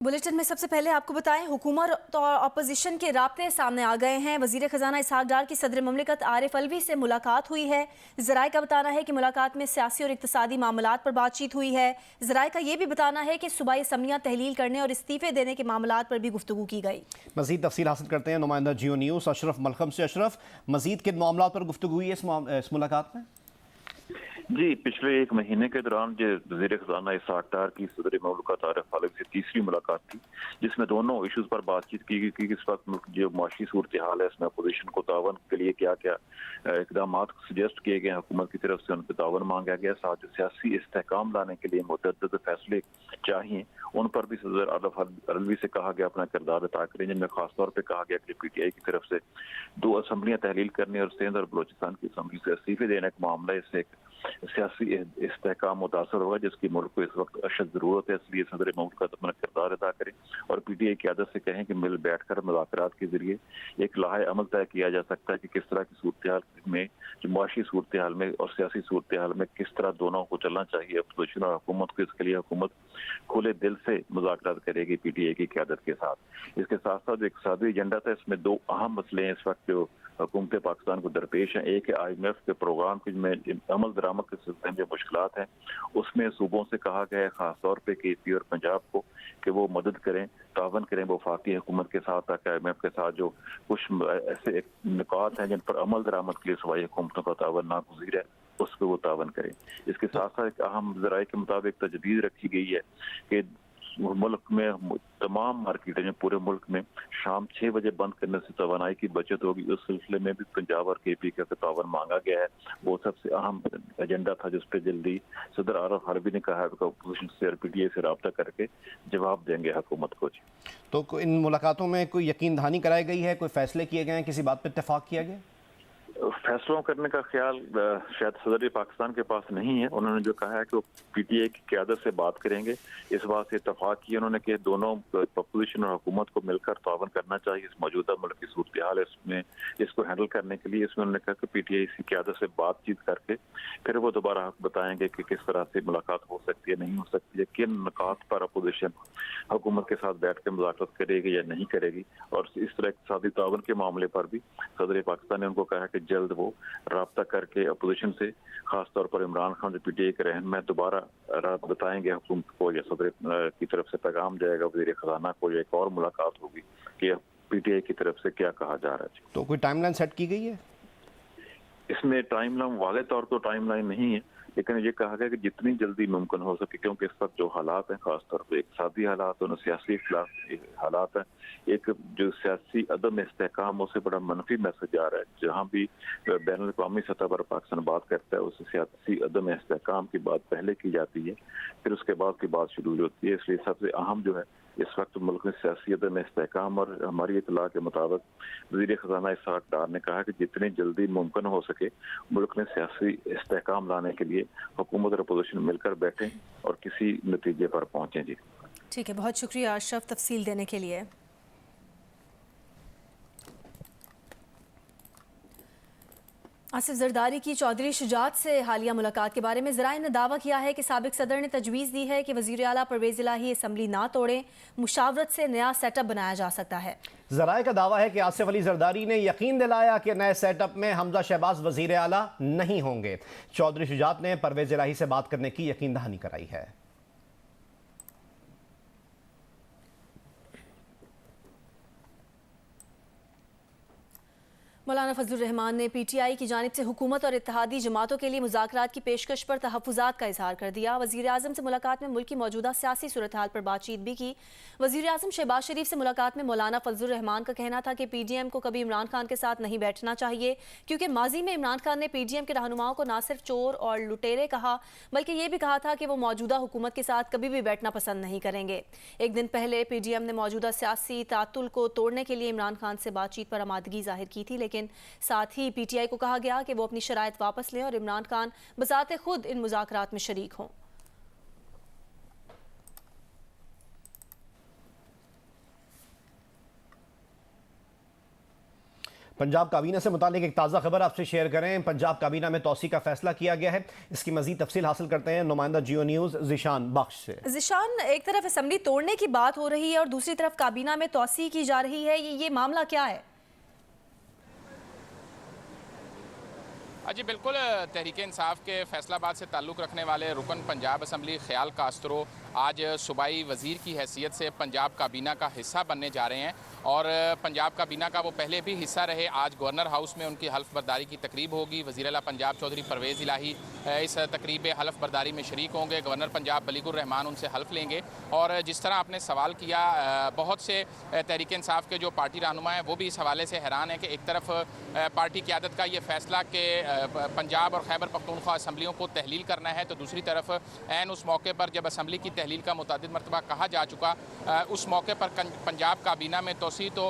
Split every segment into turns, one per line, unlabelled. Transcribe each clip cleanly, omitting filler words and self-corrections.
Bulletin में सबसे पहले आपको बताएं, हुकूमत और अपोजिशन के राब्ते सामने आ गए हैं। वजीर खजाना इसहाक डार की सदर ममलिकत आरिफ अलवी से मुलाकात हुई है। ज़राए का बताना है कि मुलाकात में सियासी और इक्तसादी मामलात पर बातचीत हुई है। ज़राए का यह भी बताना है कि सूबाई असम्बलियाँ तहलील करने और इस्तीफे देने के मामलात पर भी गुफ्तगू की गई।
मजीद तफसील हासिल करते हैं नुमाइंदा जियो न्यूज़ अशरफ मलखम से। अशरफ, मजीद किन मामलात पर गुफ्तगू हुई है इस मुलाकात में?
जी, पिछले एक महीने के दौरान जो वज़ीर ख़ज़ाना इसहाक डार की सदर मुमलिकत आरिफ अलवी से तीसरी मुलाकात थी, जिसमें दोनों इशूज़ पर बातचीत की गई कि इस वक्त मुल्क जो माशी सूरत हाल है, इसमें अपोजिशन को तावन के लिए क्या क्या इकदाम सजेस्ट किए गए, हुकूमत की तरफ से उनसे तावन मांगा गया। साथ ही सियासी इस्तेहकाम लाने के लिए मुतअद्दिद फैसले चाहिए, उन पर भी सदर आरिफ अलवी से कहा गया अपना किरदार अदा करें, जिनमें खासतौर पर कहा गया कि PTI की तरफ से 2 असम्बलियाँ तहलील करने और सिंध और बलोचिस्तान की असम्बली से इस्तीफे देने का मामला, इससे सियासी इस्तेहकाम मुतासर होगा, जिसकी मुल्क को इस वक्त अशद जरूरत है। इसलिए सदर मुल्क अपना किरदार अदा करें और PTI की आदत से कहें कि मिल बैठकर मुज़ाकरात के जरिए एक लाहे अमल तय किया जा सकता है कि किस तरह की सूरत हाल में, जो मुआशी सूरत हाल में और सियासी सूरत हाल में किस तरह दोनों को चलना चाहिए अपोजिशन और हुकूमत को। इसके लिए हुकूमत खुले दिल से मुज़ाकरात करेगी PTI की क़यादत के साथ। इसके साथ साथ जो इक़्तिसादी एजेंडा था, इसमें 2 अहम मसले हैं इस वक्त जो हुकूमत पाकिस्तान को दरपेश है। एक है IMF के प्रोग्राम की में अमल दरामद के सिलसिले में जो मुश्किलात हैं, उसमें सूबों से कहा गया है खासतौर पे KP और पंजाब को कि वो मदद करें, तावन करें वफाकी हुकूमत के साथ, ताकि IMF के साथ जो कुछ ऐसे निकात हैं जिन पर अमल दरामद के लिए सूबाई हुकूमतों का तावन नागुज़ीर है, उस पर वो तावन करें। इसके साथ साथ एक अहम ज़राए के मुताबिक तजवीज़ रखी गई है कि मुल्क में तमाम मार्केटें जो पूरे मुल्क में शाम 6 बजे बंद करने से तवानाई की बचत होगी। उस सिलसिले में भी पंजाब और KP का तावन मांगा गया है। वो सबसे अहम एजेंडा था जिस पे जल्दी सदर आरिफ अलवी ने कहा है कि अपोजिशन से और PTI से रब्ता करके जवाब देंगे हुकूमत को। जी,
तो इन मुलाकातों में कोई यकीन दहानी कराई गई है, कोई फैसले किए गए हैं, किसी बात पर इत्तेफाक किया गया?
फैसलों करने का ख्याल शायद सदर पाकिस्तान के पास नहीं है। उन्होंने जो कहा है कि वो PTI की क़यादत से बात करेंगे, इस बात से इत्तफाक किया उन्होंने कि दोनों अपोजिशन और हुकूमत को मिलकर तावन करना चाहिए इस मौजूदा मुल्क की सूरत हाल है, इसमें इसको हैंडल करने के लिए। इसमें उन्होंने कहा कि PTI की क़यादत से बातचीत करके फिर वो दोबारा बताएंगे कि किस तरह से मुलाकात हो सकती है, नहीं हो सकती है, किन नुकात पर अपोजिशन हुकूमत के साथ बैठ कर मुज़ाकरात करेगी या नहीं करेगी। और इस तरह इक़्तिसादी तावन के मामले पर भी सदर पाकिस्तान ने उनको कहा कि जल्द वो राब्ता करके अपोजिशन से, खासतौर पर इमरान खान जो PTI के रहनुमा दोबारा रात बताएंगे हुकूमत को, या सदर की तरफ से पैगाम जाएगा वज़ीर ख़ज़ाना को, या एक और मुलाकात होगी कि PTI की तरफ से क्या कहा जा रहा है।
तो कोई टाइमलाइन सेट की गई है?
इसमें टाइमलाइन वाले तौर पर टाइमलाइन नहीं है, लेकिन ये कहा गया कि जितनी जल्दी मुमकिन हो सके, क्योंकि इस वक्त जो हालात हैं, खासतौर पर इक़्तिसादी हालात और सियासी हालात हैं, एक जो सियासी अदम इस्तेहकाम, उससे बड़ा मनफी मैसेज आ रहा है। जहाँ भी बैनुल अक़वामी सतह पर पाकिस्तान बात करता है, उससे सियासी अदम इस्तेहकाम की बात पहले की जाती है, फिर उसके बाद की बात शुरू होती है। इसलिए सबसे अहम जो है इस वक्त मुल्क में सियासी अदम इस्तेहकाम, और हमारी इतला के मुताबिक वज़ीर ख़ज़ाना इसहाक डार ने कहा कि जितनी जल्दी मुमकिन हो सके मुल्क में सियासी इस्तेहकाम लाने के लिए हुकूमत और अपोजिशन मिलकर बैठें और किसी नतीजे पर पहुंचें। जी,
ठीक है, बहुत शुक्रिया अशरफ तफसील देने के लिए। आसिफ जरदारी की चौधरी शुजात से हालिया मुलाकात के बारे में ज़राए ने दावा किया है कि साबिक सदर ने तजवीज़ दी है कि वज़ीर आला परवेज़ इलाही असम्बली ना तोड़ें, मुशावरत से नया सेटअप बनाया जा सकता है।
ज़राए का दावा है कि आसिफ अली जरदारी ने यकीन दिलाया कि नए सेटअप में हमजा शहबाज वज़ीर आला नहीं होंगे। चौधरी शुजात ने परवेज़ इलाही से बात करने की यकीन दहानी कराई है।
मौलाना फजलुर रहमान ने PTI की जानिब से हुकूमत और इत्तेहादी जमातों के लिए मुज़ाकरात की पेशकश पर तहफ़्फ़ुज़ात का इज़हार कर दिया। वज़ीर आज़म से मुलाकात में मुल्क की मौजूदा सियासी सूरत हाल पर बातचीत भी की। वज़ीर आज़म शहबाज शरीफ से मुलाकात में मौलाना फजलुर रहमान का कहना था कि PDM को कभी इमरान खान के साथ नहीं बैठना चाहिए, क्योंकि माजी में इमरान खान ने PDM के रहनुमाओं को ना सिर्फ चोर और लुटेरे कहा, बल्कि ये भी कहा था कि वो मौजूदा हुकूमत के साथ कभी भी बैठना पसंद नहीं करेंगे। एक दिन पहले PDM ने मौजूदा सियासी तातुल को तोड़ने के लिए इमरान खान से बातचीत पर आमादगी जाहिर की थी, लेकिन साथ ही PTI को कहा गया कि वो अपनी शराइत वापस लें और इमरान खान बजाते खुद इन मुज़ाकरात में शरीक हों।
पंजाब काबीना से मुतालिक एक ताज़ा खबर आपसे शेयर करें। पंजाब काबीना में तौसी का फैसला किया गया है। इसकी मजीद तफसील हासिल करते हैं नुमाइंदा जियो न्यूज़ ज़िशान बख्श से।
ज़िशान, एक तरफ असेंबली तोड़ने की बात हो रही है और दूसरी तरफ काबीना में तौसी की जा रही है, ये मामला क्या है?
जी बिल्कुल, तहरीक इंसाफ के फैसलाबाद से ताल्लुक़ रखने वाले रुकन पंजाब असम्बली ख्याल कास्त्रो आज सूबाई वज़ीर की हैसियत से पंजाब काबीना का हिस्सा बनने जा रहे हैं और पंजाब काबीना का वो पहले भी हिस्सा रहे। आज गवर्नर हाउस में उनकी हल्फ बर्दारी की तकरीब होगी। वज़ीर आला पंजाब चौधरी परवेज़ इलाही इस तकरीब हल्फ बर्दारी में शरीक होंगे। गवर्नर पंजाब बलीगुर रहमान उनसे हल्फ लेंगे। और जिस तरह आपने सवाल किया, बहुत से तहरीक इंसाफ के जो पार्टी रहनुमा हैं वो भी इस हवाले से हैरान है कि एक तरफ पार्टी क़यादत का ये फैसला कि पंजाब और खैबर पख्तूनख्वा असम्बलियों को तहलील करना है, तो दूसरी तरफ ऐन उस मौके पर जब असम्बली की तहलील का मुतअद्दिद मरतबा कहा जा चुका, उस मौके पर पंजाब काबीना में तोसी तो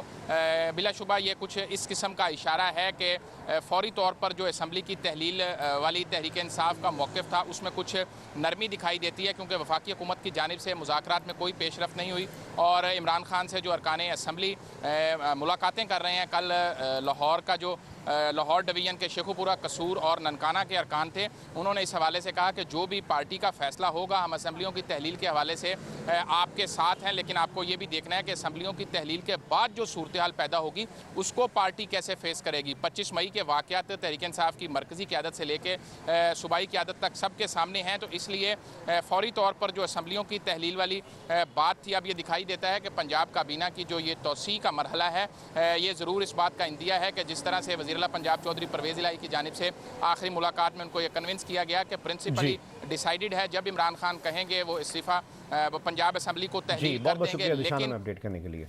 बिलाशुबा ये कुछ इस किस्म का इशारा है कि फौरी तौर पर जो असम्बली की तहलील वाली तहरीक इंसाफ का मौक़िफ़ था उसमें कुछ नरमी दिखाई देती है, क्योंकि वफाकी हुकूमत की जानिब से मुज़ाकरात में कोई पेशरफ नहीं हुई और इमरान खान से जो अरकान असम्बली मुलाकातें कर रहे हैं। कल लाहौर का जो लाहौर डिवीज़न के शेखुपुरा, कसूर और ननकाना के अरकान थे, उन्होंने इस हवाले से कहा कि जो भी पार्टी का फ़ैसला होगा हम असम्बलियों की तहलील के हवाले से आपके साथ हैं, लेकिन आपको ये भी देखना है कि असम्बलियों की तहलील के बाद जो सूरत हाल पैदा होगी उसको पार्टी कैसे फेस करेगी। 25 मई के वाक़यात तहरीक इंसाफ की मरकज़ी क़यादत से लेके सूबाई क़यादत तक सबके सामने हैं, तो इसलिए फ़ौरी तौर पर जो असम्बलियों की तहलील वाली बात थी, अब ये दिखाई देता है कि पंजाब काबीना की जो ये तोसी का मरहला है, ये ज़रूर इस बात का इंदिया है कि जिस तरह से वज़ीर आला पंजाब चौधरी परवेज़ इलाही की जानिब से आखिरी मुलाकात में उनको ये कन्विंस किया गया कि प्रिंसिपली डिसाइडेड है, जब इमरान खान कहेंगे वो इस्तीफ़ा पंजाब असम्बली को तहलील कर देंगे। लेकिन
अपडेट करने के लिए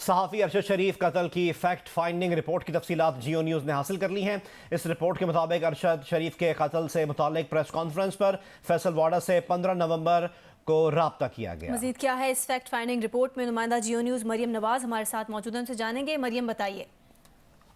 सहाफ़ी अरशद शरीफ कत्ल की फैक्ट फाइंडिंग रिपोर्ट की तफसीलात जियो न्यूज़ ने हासिल कर ली हैं। इस रिपोर्ट के मुताबिक अरशद शरीफ के कत्ल से मुतालिक प्रेस कॉन्फ्रेंस पर फैसल वाडा से 15 नवंबर को राब्ता किया गया।
मजीद क्या है इस फैक्ट फाइंडिंग रिपोर्ट में? नुमाइंदा जियो न्यूज़ मरियम नवाज हमारे साथ मौजूद हैं, उनसे जानेंगे। मरियम, बताइए।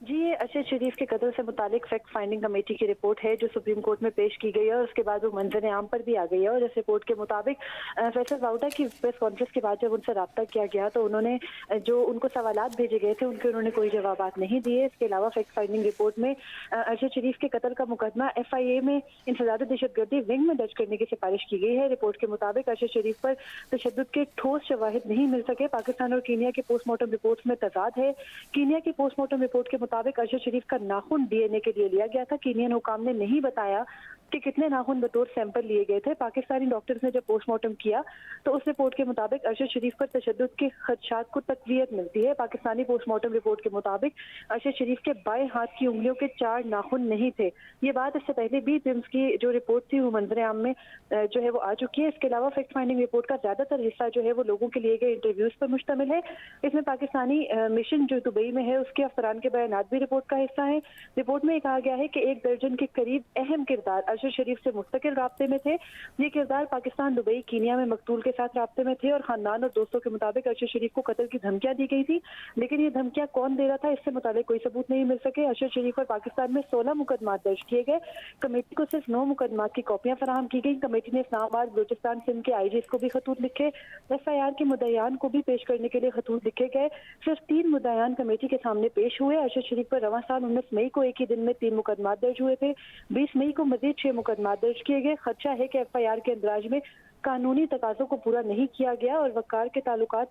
जी, ये अरशद शरीफ के कत्ल से मुतालिक फैक्ट फाइंडिंग कमेटी की रिपोर्ट है जो सुप्रीम कोर्ट में पेश की गई है और उसके बाद वो मंजर आम पर भी आ गई है। और इस रिपोर्ट के मुताबिक फैसल वाउडा की प्रेस कॉन्फ्रेंस के बाद जब उनसे रब्ता किया गया तो उन्होंने जो उनको सवालात भेजे गए थे उनके उन्होंने कोई जवाबात नहीं दिए। इसके अलावा फैक्ट फाइंडिंग रिपोर्ट में अरशद शरीफ के कत्ल का मुकदमा FIA में इंसदाद दहशतगर्दी विंग में दर्ज करने की सिफारिश की गई है। रिपोर्ट के मुताबिक अरशद शरीफ पर तशद्दुद के ठोस शवाहिद नहीं मिल सके। पाकिस्तान और कीनिया के पोस्टमार्टम रिपोर्ट में तजाद है। कीनिया की पोस्टमार्टम रिपोर्ट के मुताबिक अरशद शरीफ का नाखून DNA के लिए लिया गया था। कीनियन हुकाम ने नहीं बताया कि कितने नाखून बतौर सैंपल लिए गए थे। पाकिस्तानी डॉक्टर्स ने जब पोस्टमार्टम किया तो उस रिपोर्ट के मुताबिक अरशद शरीफ पर तशद्दुद के खदशात को तक़वियत मिलती है। पाकिस्तानी पोस्टमार्टम रिपोर्ट के मुताबिक अरशद शरीफ के बाएं हाथ की उंगलियों के 4 नाखून नहीं थे। ये बात इससे पहले भी जिम्स की जो रिपोर्ट थी वो मंजर आम में जो है वो आ चुकी है। इसके अलावा फैक्ट फाइंडिंग रिपोर्ट का ज्यादातर हिस्सा जो है वो लोगों के लिए गए इंटरव्यूज पर मुश्तमिल है। इसमें पाकिस्तानी मिशन जो दुबई में है उसके अफसरान के बयानात भी रिपोर्ट का हिस्सा है। रिपोर्ट में कहा गया है कि 1 दर्जन के करीब अहम किरदार अरशद शरीफ से मुस्तकिल राब्ते में थे। ये किरदार पाकिस्तान, दुबई, कीनिया में मकतूल के साथ राब्ते में थे और खानदान और दोस्तों के मुताबिक अरशद शरीफ को कत्ल की धमकियां दी गई थी, लेकिन ये धमकियां कौन दे रहा था इससे मुताबिक कोई सबूत नहीं मिल सके। अरशद शरीफ पर पाकिस्तान में 16 मुकदमा दर्ज किए गए। कमेटी को सिर्फ 9 मुकदमा की कॉपियां फराहम की गई। कमेटी ने इस्लामाबाद, बलूचिस्तान, सिंध के IGs को भी खतूत लिखे। FIR के मुद्दईयान को भी पेश करने के लिए खतूत लिखे गए। सिर्फ 3 मुद्दईयान कमेटी के सामने पेश हुए। अरशद शरीफ पर रवां साल 19 मई को एक ही दिन में 3 मुकदमा दर्ज हुए थे। 20 मई को मजीद 6 मुकदमा दर्ज किए गए। खदशा है कि FIR के अंदराज में कानूनी तकाज़ों को पूरा नहीं किया गया और वकार के ताल्लुकात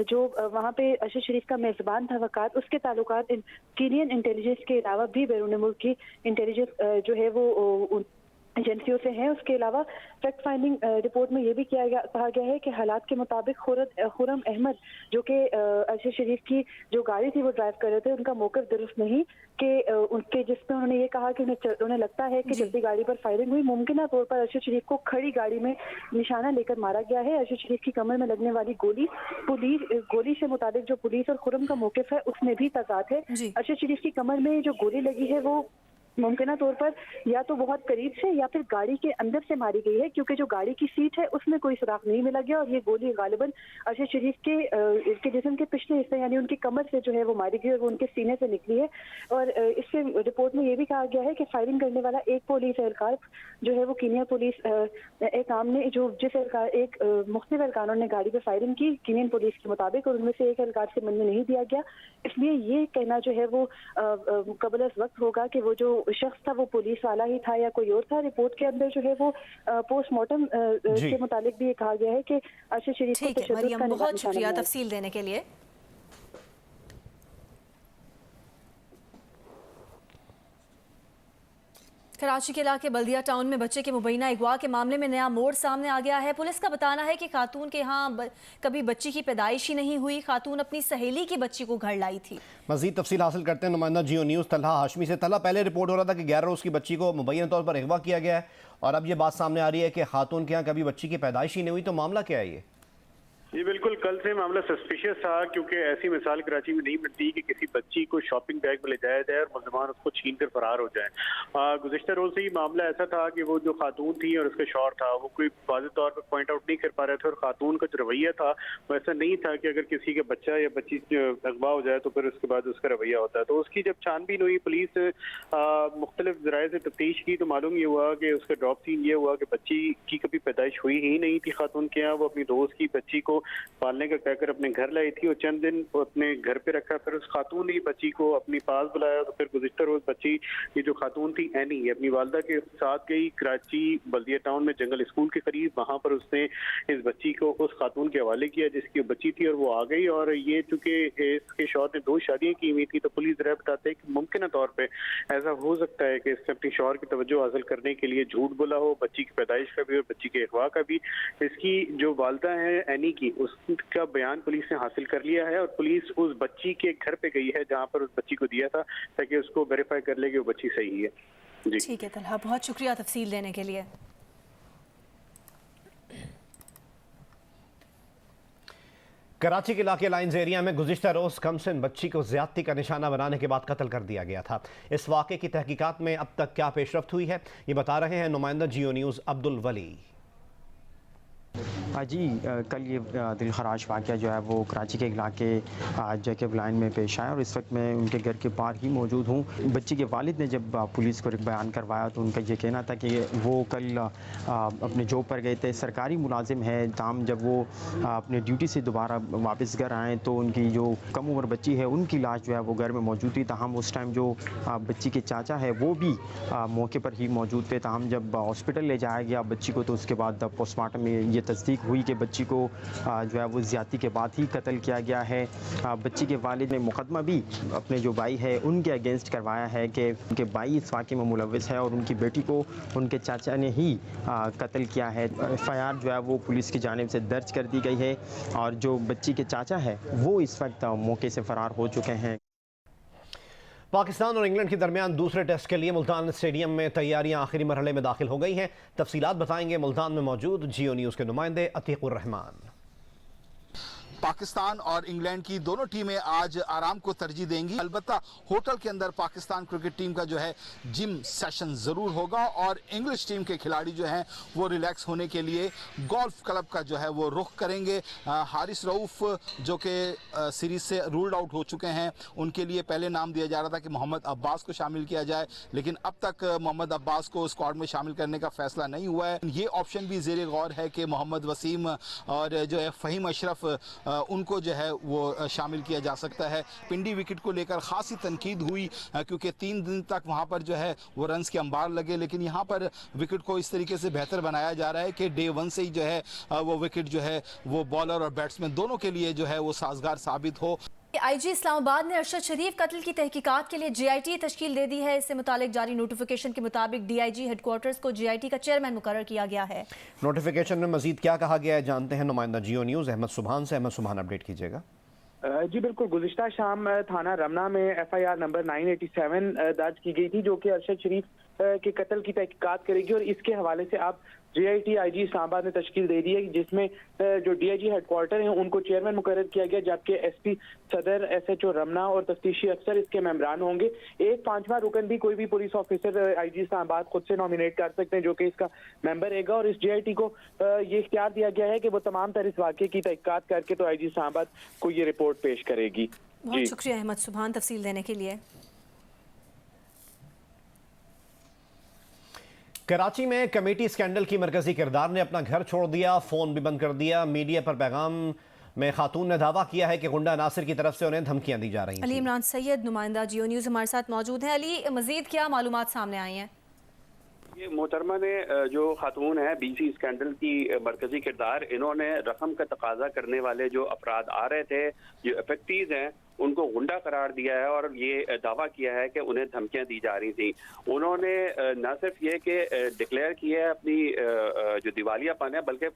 जो वहाँ पे अरशद शरीफ का मेज़बान था वकार, उसके ताल्लुकात कीनियन इंटेलिजेंस के अलावा भी बैरून मुल्क की इंटेलिजेंस जो है वो एजेंसियों से हैं। उसके अलावा फैक्ट फाइंडिंग रिपोर्ट में ये भी कहा गया है कि हालात के मुताबिक खुरम अहमद जो कि अरशद शरीफ की जो गाड़ी थी वो ड्राइव कर रहे थे, उनका मौक़िफ़ दुरुस्त नहीं कि उनके जिसमें उन्होंने ये कहा कि उन्हें लगता है कि जल्दी गाड़ी पर फायरिंग हुई। मुमकिन तौर पर अरशद शरीफ को खड़ी गाड़ी में निशाना लेकर मारा गया है। अरशद शरीफ की कमर में लगने वाली गोली से मुताबिक जो पुलिस और खुरम का मौक़िफ़ है उसमें भी तजाद है। अरशद शरीफ की कमर में जो गोली लगी है वो मुमकिन तौर पर या तो बहुत करीब से या फिर गाड़ी के अंदर से मारी गई है, क्योंकि जो गाड़ी की सीट है उसमें कोई सुराख नहीं मिला गया और ये गोली गालिबन अरशद शरीफ के जिस्म के पिछले हिस्से यानी उनकी कमर से जो है वो मारी गई और वो उनके सीने से निकली है। और इससे रिपोर्ट में ये भी कहा गया है कि फायरिंग करने वाला एक पुलिस एहलकार जो है वो कीनिया पुलिस एहकाम ने जो जिस एहलकार एक मुख्तलिफ एहलकारों ने गाड़ी पर फायरिंग की कीनियन पुलिस के मुताबिक, और उनमें से एक एहलकार से मरने नहीं दिया गया। इसलिए ये कहना जो है वो कबल अज़ वक्त होगा कि वो जो शख्स था वो पुलिस वाला ही था या कोई और था। रिपोर्ट के अंदर जो है वो पोस्टमार्टम के मुतालिक भी ये कहा गया है कि अरशद शरीफ को
ठीक है
तशद्दुद
मरियम,
का
बहुत
निशाना
शुक्रिया
है।
तफसील देने के लिए। कराची के इलाके बल्दिया टाउन में बच्चे के मुबैना अगवा के मामले में नया मोड़ सामने आ गया है। पुलिस का बताना है कि खातून के यहाँ कभी बच्ची की पैदाइश ही नहीं हुई। खातून अपनी सहेली की बच्ची को घर लाई थी।
मजीद तफसील हासिल करते हैं नुमाइंदा जियो न्यूज़ तलहा हाशमी से। तलहा, पहले रिपोर्ट हो रहा था कि 11 रोज़ की बच्ची को मुबैना तौर पर अगवा किया गया है और अब ये बात सामने आ रही है कि खातून के यहाँ कभी बच्ची की पैदाइश ही नहीं हुई, तो मामला क्या है ये?
जी बिल्कुल, कल से मामला सस्पिशियस था क्योंकि ऐसी मिसाल कराची में नहीं मिलती कि किसी बच्ची को शॉपिंग बैग में ले जाया जाए और मुल्ज़मान उसको छीन कर फरार हो जाए। गुज़िश्ता रोज से ही मामला ऐसा था कि वो जो खातून थी और उसका शौहर था वो कोई वाज़ेह तौर पर पॉइंट आउट नहीं कर पा रहे थे और खातून का जो रवैया था वो ऐसा नहीं था कि अगर किसी का बच्चा या बच्ची अगवा हो जाए तो फिर उसके बाद उसका रवैया होता है। तो उसकी जब छानबीन हुई, पुलिस मुख्तलिफ ज़राए से तफ्तीश की, तो मालूम ये हुआ कि उसका ड्रॉप सीन ये हुआ कि बच्ची की कभी पैदाइश हुई ही नहीं थी खातून के यहाँ। वो अपनी दोस्त की बच्ची को पालने का कहकर अपने घर लाई थी और चंद दिन अपने घर पे रखा। फिर उस खातून ने बच्ची को अपनी पास बुलाया। तो फिर गुज़िश्ता रोज बच्ची, ये जो खातून थी एनी, अपनी वालदा के साथ गई कराची बल्दिया टाउन में जंगल स्कूल के करीब। वहाँ पर उसने इस बच्ची को उस खातून के हवाले किया जिसकी बच्ची थी और वो आ गई। और ये चूंकि इसके शौहर ने 2 शादियां की हुई थी, तो पुलिस ज़रा बताते हैं कि मुमकिन तौर पर ऐसा हो सकता है कि इसने अपनी शौहर की तवज्जो हासिल करने के लिए झूठ बोला हो, बच्ची की पैदाइश का भी और बच्ची के अगवा का भी। इसकी जो वालदा है एनी की, उसका बयान पुलिस ने हासिल कर लिया है और पुलिस उस बच्ची के घर पे गई है जहां पर उस बच्ची को दिया था, ताकि उसको वेरीफाई कर ले कि वो बच्ची सही है। जी
ठीक है तलहा, बहुत शुक्रिया तफसील देने के लिए।
कराची के इलाके लाइन्स एरिया में गुज़िश्ता रोज कमसिन बच्ची को ज्यादती का निशाना बनाने के बाद कत्ल कर दिया गया था। इस वाक़े की तहकीकात में अब तक क्या पेशरफ्त हुई है, ये बता रहे हैं नुमाइंदा जियो न्यूज़ अब्दुल वली।
जी, कल ये दिल खराश वाक़या जो है वो कराची के इलाके जैकब लाइन में पेश आया और इस वक्त मैं उनके घर के बाहर ही मौजूद हूँ। बच्ची के वालिद ने जब पुलिस को बयान करवाया तो उनका ये कहना था कि वो कल अपने जॉब पर गए थे, सरकारी मुलाजिम है, ताम जब वो अपने ड्यूटी से दोबारा वापस घर आए तो उनकी जो कम उम्र बच्ची है उनकी लाश जो है वो घर में मौजूद थी। ताहम उस टाइम जो बच्ची के चाचा है वो भी मौके पर ही मौजूद थे। ताहम जब हॉस्पिटल ले जाया गया बच्ची को तो उसके बाद पोस्टमार्टम में ये तस्दीक हुई कि बच्ची को जो है वो ज़्यादती के बाद ही कत्ल किया गया है। बच्ची के वालिद ने मुकदमा भी अपने जो भाई है उनके अगेंस्ट करवाया है कि उनके भाई इस वाक़े में मुलव्वस है और उनकी बेटी को उनके चाचा ने ही कत्ल किया है। FIR जो है वो पुलिस की जानिब से दर्ज कर दी गई है और जो बच्ची के चाचा है वो इस वक्त मौके से फ़रार हो चुके हैं।
पाकिस्तान और इंग्लैंड के दरमियान दूसरे टेस्ट के लिए मुल्तान स्टेडियम में तैयारियां आखिरी मरहले में दाखिल हो गई हैं। तफसीलात बताएंगे मुल्तान में मौजूद जियो न्यूज़ के नुमाइंदे अतीकुर रहमान।
पाकिस्तान और इंग्लैंड की दोनों टीमें आज आराम को तरजीह देंगी। अलबत्ता होटल के अंदर पाकिस्तान क्रिकेट टीम का जो है जिम सेशन जरूर होगा और इंग्लिश टीम के खिलाड़ी जो हैं वो रिलैक्स होने के लिए गोल्फ क्लब का जो है वो रुख करेंगे। हारिस रऊफ जो कि सीरीज से रूल्ड आउट हो चुके हैं, उनके लिए पहले नाम दिया जा रहा था कि मोहम्मद अब्बास को शामिल किया जाए, लेकिन अब तक मोहम्मद अब्बास को स्क्वाड में शामिल करने का फैसला नहीं हुआ है। ये ऑप्शन भी ज़ेरे गौर है कि मोहम्मद वसीम और जो है फ़हीम अशरफ उनको जो है वो शामिल किया जा सकता है। पिंडी विकेट को लेकर खासी तनकीद हुई क्योंकि 3 दिन तक वहाँ पर जो है वो रन्स के अंबार लगे, लेकिन यहाँ पर विकेट को इस तरीके से बेहतर बनाया जा रहा है कि डे 1 से ही जो है वो विकेट जो है वो बॉलर और बैट्समैन दोनों के लिए जो है वो साजगार साबित हो।
IG इस्लामाबाद ने अरशद शरीफ कत्ल की तहकीकात के लिए JIT तश्कील दे दी है। इससे मुतालिक जारी नोटिफिकेशन के मुताबिक DIG हेडक्वार्टर्स को JIT का चेयरमैन मुकर्रर किया गया है।
नोटिफिकेशन में मजीद क्या कहा गया है जानते हैं नुमाइंदा जियो न्यूज़ अहमद सुबहान से। अहमद सुबहान, अपडेट कीजिएगा।
जी बिल्कुल, गुज़िश्ता शाम थाना रमना में FIR नंबर 987 दर्ज की गई थी जो कि अरशद शरीफ के कत्ल की तहकीकात करेगी और इसके हवाले से आप JIT IG इस्लामाबाद ने तश्कील दे दी है, जिसमें जो DIG हेडक्वार्टर हैं उनको चेयरमैन मुकर्रर किया गया, जबकि SP सदर SHO रमना और तफ्तीशी अफसर इसके मेंबरान होंगे। एक 5वां रुकन भी कोई भी पुलिस ऑफिसर IG इस्लामाबाद खुद से नॉमिनेट कर सकते हैं, जो कि इसका मेंबर रहेगा। और इस JIT को ये इख्तियार दिया गया है कि वो तमाम तर इस वाक़े की तहकीकात करके तो IG इस्लामाबाद को ये रिपोर्ट पेश करेगी।
बहुत शुक्रिया अहमद सुभान तफसील देने के लिए।
कराची में कमेटी स्कैंडल की मरकजी किरदार ने अपना घर छोड़ दिया, फोन भी बंद कर दिया। मीडिया पर पैगाम में खातून ने दावा किया है कि गुंडा नासिर की तरफ से उन्हें धमकियां दी जा रही हैं।
अली इमरान सैयद नुमाइंदा जियो न्यूज़ हमारे साथ मौजूद हैं। अली, मजीद क्या मालूमात सामने आई हैं?
ये मोहतरमा ने जो खातून है BC स्कैंडल की मरकजी किरदार, इन्होंने रकम का तकाजा करने वाले जो अफराद आ रहे थे, जो अफेक्टीज हैं, उनको गुंडा करार दिया है और ये दावा किया है कि उन्हें धमकियां दी जा रही थी। उन्होंने न सिर्फ ये कि डिक्लेयर किया है अपनी जो दिवालियापन है, बल्कि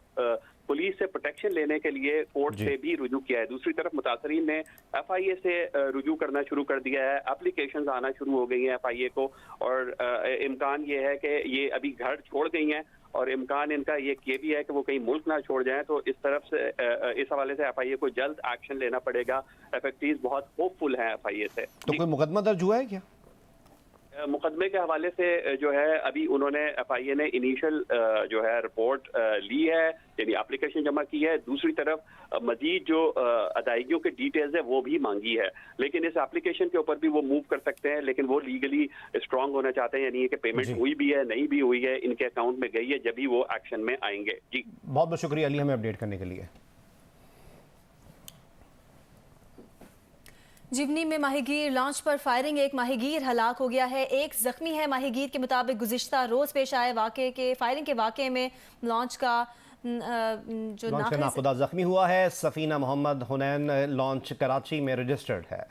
पुलिस से प्रोटेक्शन लेने के लिए कोर्ट से भी रुजू किया है। दूसरी तरफ मुतासरीन ने FIA से रुजू करना शुरू कर दिया है, एप्लीकेशंस आना शुरू हो गई हैं FIA को, और इम्कान ये है कि ये अभी घर छोड़ गई हैं और इम्कान इनका ये भी है कि वो कहीं मुल्क ना छोड़ जाएं। तो इस तरफ से इस हवाले से FIA को जल्द एक्शन लेना पड़ेगा। अफेक्टीज बहुत होपफुल हैं FIA से।
तो कोई मुकदमा दर्ज हुआ है क्या?
मुकदमे के हवाले से जो है अभी उन्होंने FIA ने इनिशियल जो है रिपोर्ट ली है, यानी एप्लीकेशन जमा की है। दूसरी तरफ मजीद जो अदायगियों के डिटेल्स है वो भी मांगी है, लेकिन इस एप्लीकेशन के ऊपर भी वो मूव कर सकते हैं, लेकिन वो लीगली स्ट्रांग होना चाहते हैं, यानी कि पेमेंट हुई भी है नहीं भी हुई है, इनके अकाउंट में गई है, जब भी वो एक्शन में आएंगे। जी
बहुत बहुत शुक्रिया अली हमें अपडेट करने के लिए।
जिवनी में माहीगीर लॉन्च पर फायरिंग, एक माहीगीर हलाक हो गया है, एक जख्मी है। माहीगीर के मुताबिक गुज़िश्ता रोज़ पेश आए वाक़े के फायरिंग के वाक़े में लॉन्च का
नाकुदा जख्मी हुआ है। सफीना मोहम्मद हुनैन लॉन्च कराची में रजिस्टर्ड है।